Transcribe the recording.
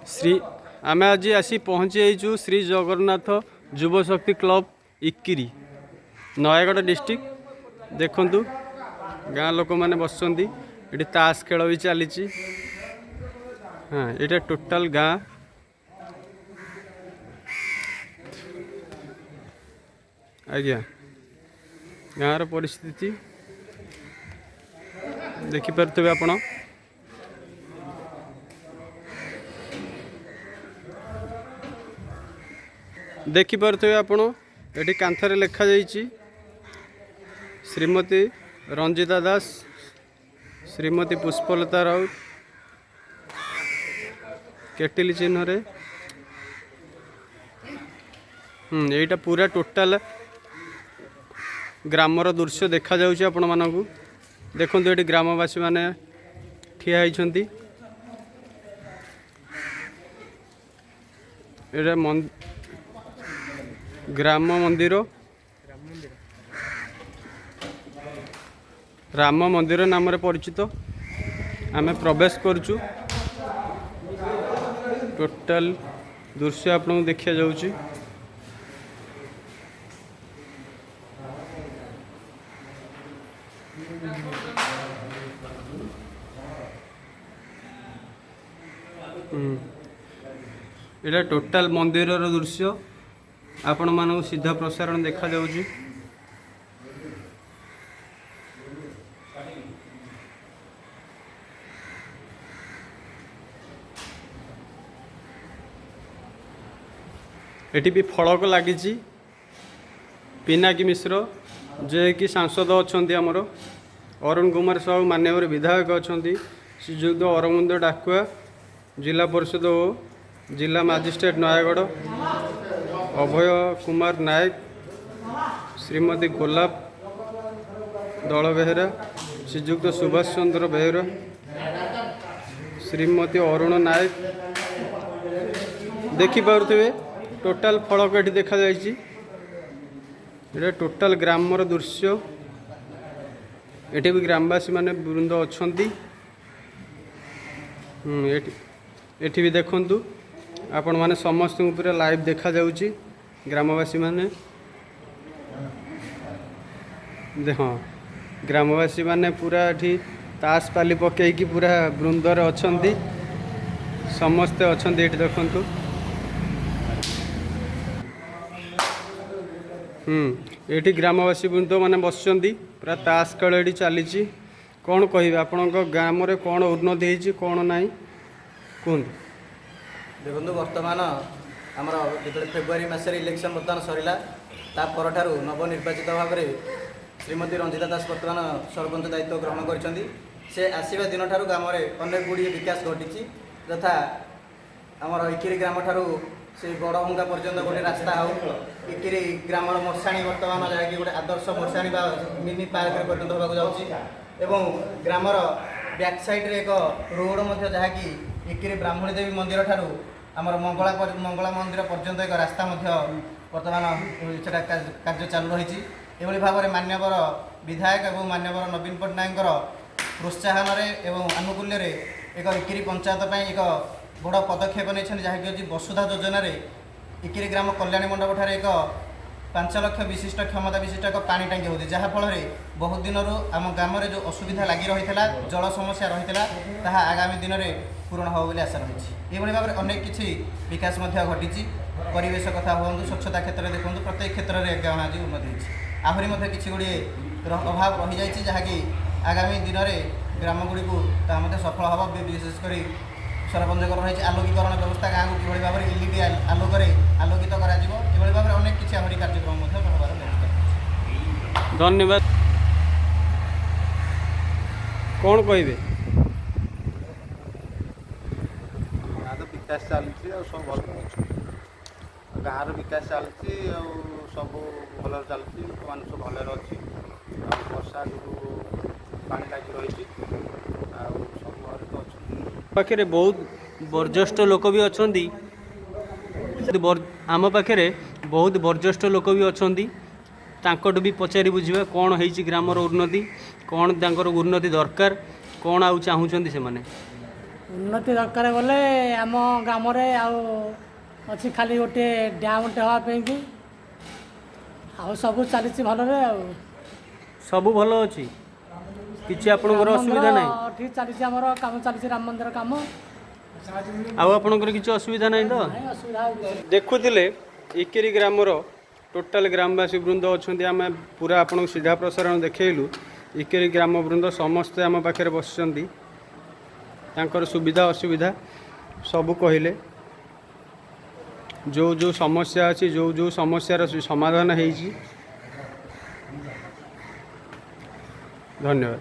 श्री आम आज आसी पहुँची जाइचु श्री जगन्नाथ युवशक्ति क्लब इक्किरी नयागढ़ डिस्ट्रिक्ट। देखंतु गाँ लोक मैंने बसुँच ये ताश खेल भी चली। हाँ ये टोटाल गाँ आज्ञा गाँव परिस्थिति देखिपे आपण। देखिपे आपण ये कांथरे लिखा जाइए श्रीमती रंजिता दास, श्रीमती पुष्पलता राउत केटिल चिन्ह। यहीटा पूरा टोटाल ग्रामर दृश्य देखा जाउछि आपण मानकु। देखंतु ये ग्रामवासी माने ठिया होइछंती। एटा ग्राम मंदिर राम मंदिर नाम रे परिचित। आमे प्रवेश करचु। टोटाल दृश्य आपन देखिया जाउछि। एटा टोटाल मंदिर दृश्य आपण मानक सीधा प्रसारण देखा जाउछि। एटी भी फलक लगी पिनाकी मिश्र जे कि सांसद अच्छा आमर अरुण कुमार साहू मान्यवर विधायक अच्छा श्रीजुक्त अरविंद डाकुआ जिला परिषद और जिला मजिस्ट्रेट नयागढ़ अभय कुमार नायक श्रीमती गोलाप दल बेहरा श्रीजुक्त सुभाष चंद्र बेहरा श्रीमती अरुण नायक देखिपे टोटाल फलक ये देखा जाइए। टोटाल ग्रामर दृश्य ये भी ग्रामवासी माने वृंद अच्छा ये भी देखंतु आपण माने समस्त पूरा लाइव देखा जाउची। ग्रामवासी माने हाँ ग्रामवासी माने पूरा ये ताश पाली पकईकी पूरा वृंदर अच्छा समस्ते अच्छा ये देखंतु। ये ग्रामवासी वृंद मैंने बसुँच पूरा ताश खेल ये चली। कौन कहे आपण ग्राम कौन उन्नति होती कौन ना कहतु। देखो बर्तमान आमर जो फेब्रुआरी मसर इलेक्शन बर्तमान सरला तापर नवनिर्वाचित भाव में श्रीमती रंजिता दास बर्तमान सरपंच दायित्व ग्रहण कर आसवा दिन ठार ग्राम में अनेक गुड़िए विकास घटी यथा आमर इकिरी ग्राम ठार से बड़भंगा पर्यटन गोटे रास्ता हो इकिरी ग्राम मशाणी बर्तमान जहाँकि गोटे आदर्श मशाणी मिनी पार्क परिणत होगा जाऊँ ग्रामर बैक साइड रे एक रोड जहाँकि इकिरी ब्राह्मणी देवी मंदिर ठार आमर मंगला मंदिर पर्यंत एक रास्ता बर्तमान से कार्य चालू रही। एभली भाव में मान्यवर विधायक और मान्यवर नवीन पट्टनायक प्रोत्साहन एवं आनुकूल्य एक इकिरी पंचायत एक बड़ पदक्षेप नहीं जहाँकि वसुधा योजना इकिरी ग्राम कल्याणी मंडप ठार एक 5 लाख विशिष्ट क्षमता विशिष्ट एक पानी टांकी होती जहाँफल बहुत दिन आम ग्राम में जो असुविधा लगी रही है जल समस्या रही है आगामी दिन में पूरण हो आशा रही। ये भाव में अनेक किसी विकास घटी परिवेश कथा हूँ स्वच्छता क्षेत्र में देखो प्रत्येक क्षेत्र में गाँव आज उन्नति होती आहरी किसी गुड़े अभाव रही जाए जहाँकि आगामी दिन में ग्राम गुड़ी को सफल हम विशेषकर सरपंच रही आलोकीकरण व्यवस्था गाँव को किभली भाव में एलईडी आलोक आलोकित कर भाव में अनेक किसी आहरी कार्यक्रम व्यवस्था। धन्यवाद। कौन कहे गाँव विकास चलती सब भल गाँव विकास चलती सब भल चलती लोक सब भल अच्छी वर्षा जो पानी लगी रही सब घर तो अच्छा पाखे बहुत बर्ज्येष्ठ लोक भी अच्छा आम पाखे बहुत बर्ज्येष्ठ लोक भी अच्छा ତାଙ୍କଠୁ ବି ପଚାରି ବୁଝିବା କ'ଣ ହେଇଛି ଗ୍ରାମର ଉନ୍ନତି, କ'ଣ ତାଙ୍କର ଉନ୍ନତି ଦରକାର, କ'ଣ ଆଉ ଚାହୁଁଛନ୍ତି ସେମାନେ। ଉନ୍ନତି ଦରକାର ବୋଲେ ଆମ ଗ୍ରାମରେ ଆଉ ଅଛି ଖାଲି ଗୋଟିଏ ଡ୍ୟାମ୍ଟେ ହେବା ପାଇଁକି, ଆଉ ସବୁ ଚାଲିଛି ଭଲରେ। ଆଉ ସବୁ ଭଲ ଅଛି, କିଛି ଆପଣଙ୍କର ଅସୁବିଧା ନାହିଁ? ଠିକ୍ ଚାଲିଛି, ଆମର କାମ ଚାଲିଛି, ରାମ ମନ୍ଦିର କାମ। ଆଉ ଆପଣଙ୍କର କିଛି ଅସୁବିଧା ନାହିଁ ତ? ନାହିଁ, ଅସୁବିଧା ହେଉଛି। ଦେଖୁଥିଲେ ଇକେରି ଗ୍ରାମର ଟୋଟାଲ୍ ଗ୍ରାମବାସୀ ବୃନ୍ଦ ଅଛନ୍ତି। ଆମେ ପୁରା ଆପଣଙ୍କୁ ସିଧା ପ୍ରସାରଣ ଦେଖେଇଲୁ। ଇକେରି ଗ୍ରାମ ବୃନ୍ଦ ସମସ୍ତେ ଆମ ପାଖରେ ବସିଛନ୍ତି, ତାଙ୍କର ସୁବିଧା ଅସୁବିଧା ସବୁ କହିଲେ। ଯେଉଁ ଯେଉଁ ସମସ୍ୟା ଅଛି, ଯେଉଁ ଯେଉଁ ସମସ୍ୟାର ସମାଧାନ ହେଇଛି। ଧନ୍ୟବାଦ।